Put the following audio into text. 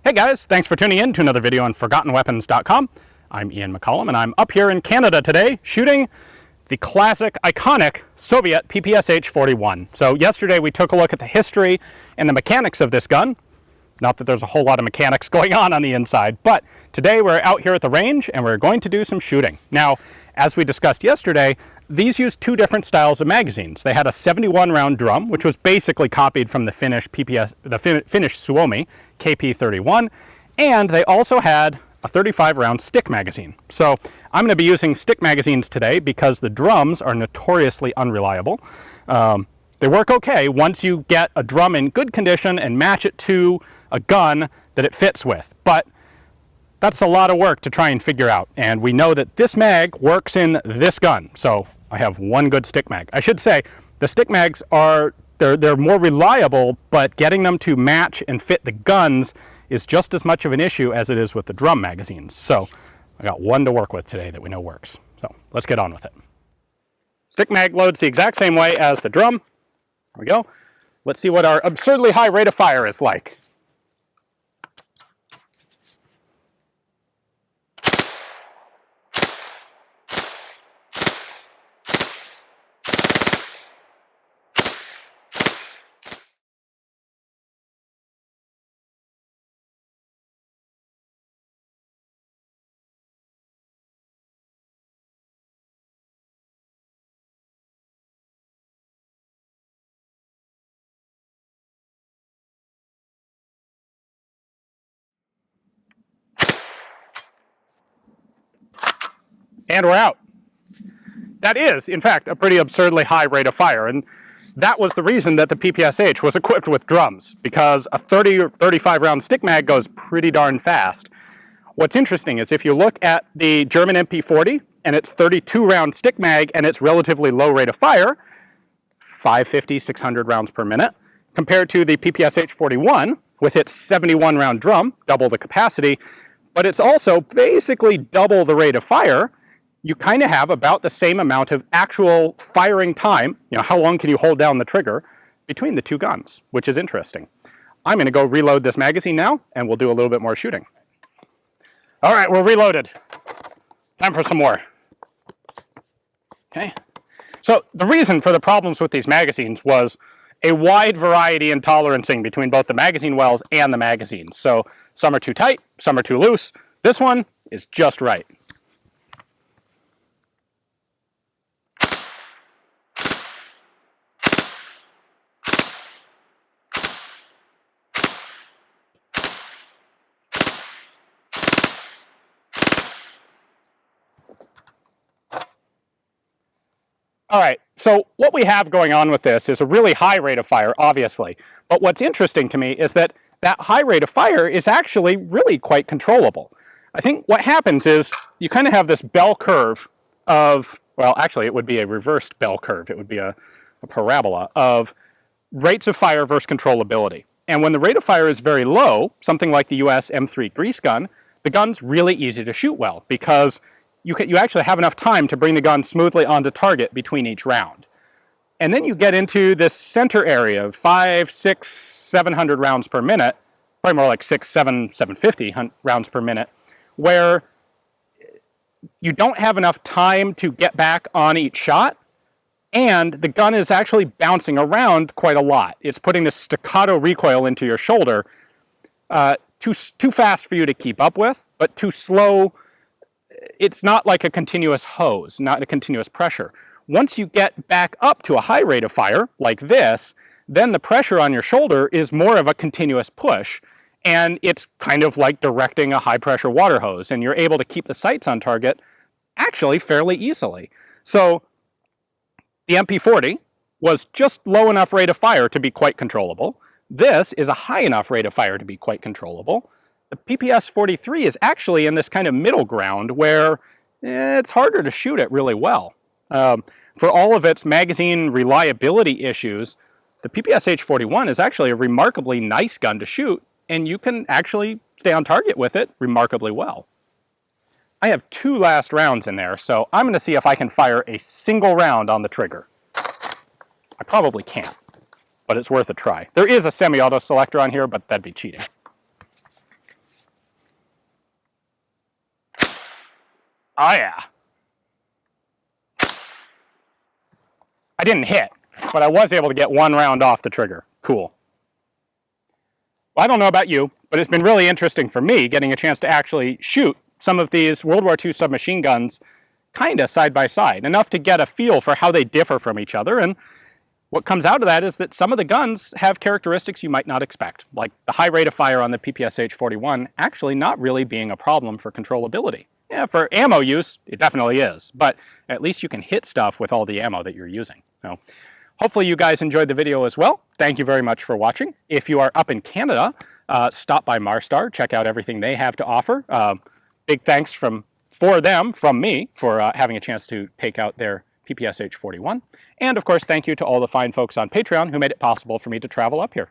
Hey guys, thanks for tuning in to another video on ForgottenWeapons.com. I'm Ian McCollum and I'm up here in Canada today shooting the classic, iconic Soviet PPSh-41. So yesterday we took a look at the history and the mechanics of this gun. Not that there's a whole lot of mechanics going on the inside, but today we're out here at the range and we're going to do some shooting. Now, as we discussed yesterday, these use two different styles of magazines. They had a 71 round drum, which was basically copied from the Finnish Suomi KP-31, and they also had a 35 round stick magazine. So I'm going to be using stick magazines today because the drums are notoriously unreliable. They work okay once you get a drum in good condition and match it to a gun that it fits with, but that's a lot of work to try and figure out. And we know that this mag works in this gun. So I have one good stick mag. I should say the stick mags are, they're more reliable, but getting them to match and fit the guns is just as much of an issue as it is with the drum magazines. So I got one to work with today that we know works. So let's get on with it. Stick mag loads the exact same way as the drum. There we go. Let's see what our absurdly high rate of fire is like. And we're out. That is, in fact, a pretty absurdly high rate of fire, and that was the reason that the PPSh was equipped with drums, because a 30 or 35 round stick mag goes pretty darn fast. What's interesting is if you look at the German MP40 and its 32 round stick mag and its relatively low rate of fire, 550, 600 rounds per minute, compared to the PPSh-41 with its 71 round drum, double the capacity, but it's also basically double the rate of fire. You kind of have about the same amount of actual firing time, how long can you hold down the trigger, between the two guns, which is interesting. I'm going to go reload this magazine now, and we'll do a little bit more shooting. All right, we're reloaded. Time for some more. Okay. So the reason for the problems with these magazines was a wide variety in tolerancing between both the magazine wells and the magazines. So some are too tight, some are too loose. This one is just right. All right, so what we have going on with this is a really high rate of fire, obviously. But what's interesting to me is that that high rate of fire is actually really quite controllable. I think what happens is you kind of have this bell curve of, well, actually it would be a reversed bell curve. It would be a parabola of rates of fire versus controllability. And when the rate of fire is very low, something like the US M3 grease gun, the gun's really easy to shoot well because you actually have enough time to bring the gun smoothly onto target between each round. And then you get into this center area of 500, 600, 700 rounds per minute, probably more like 600, 750 rounds per minute, where you don't have enough time to get back on each shot, and the gun is actually bouncing around quite a lot. It's putting this staccato recoil into your shoulder, too fast for you to keep up with, but too slow. It's not like a continuous hose, not a continuous pressure. Once you get back up to a high rate of fire, like this, then the pressure on your shoulder is more of a continuous push, and it's kind of like directing a high-pressure water hose, and you're able to keep the sights on target actually fairly easily. So the MP40 was just low enough rate of fire to be quite controllable. This is a high enough rate of fire to be quite controllable. The PPSh-43 is actually in this kind of middle ground where it's harder to shoot it really well. For all of its magazine reliability issues, the PPSh-41 is actually a remarkably nice gun to shoot, and you can actually stay on target with it remarkably well. I have 2 last rounds in there, so I'm going to see if I can fire a single round on the trigger. I probably can't, but it's worth a try. There is a semi-auto selector on here, but that'd be cheating. Oh yeah. I didn't hit, but I was able to get one round off the trigger. Cool. Well, I don't know about you, but it's been really interesting for me getting a chance to actually shoot some of these World War II submachine guns kind of side by side, enough to get a feel for how they differ from each other. And what comes out of that is that some of the guns have characteristics you might not expect, like the high rate of fire on the PPSh-41 actually not really being a problem for controllability. Yeah, for ammo use, it definitely is, but at least you can hit stuff with all the ammo that you're using. So hopefully you guys enjoyed the video as well. Thank you very much for watching. If you are up in Canada, stop by Marstar, check out everything they have to offer. Big thanks from me, for having a chance to take out their PPSh-41. And of course, thank you to all the fine folks on Patreon who made it possible for me to travel up here.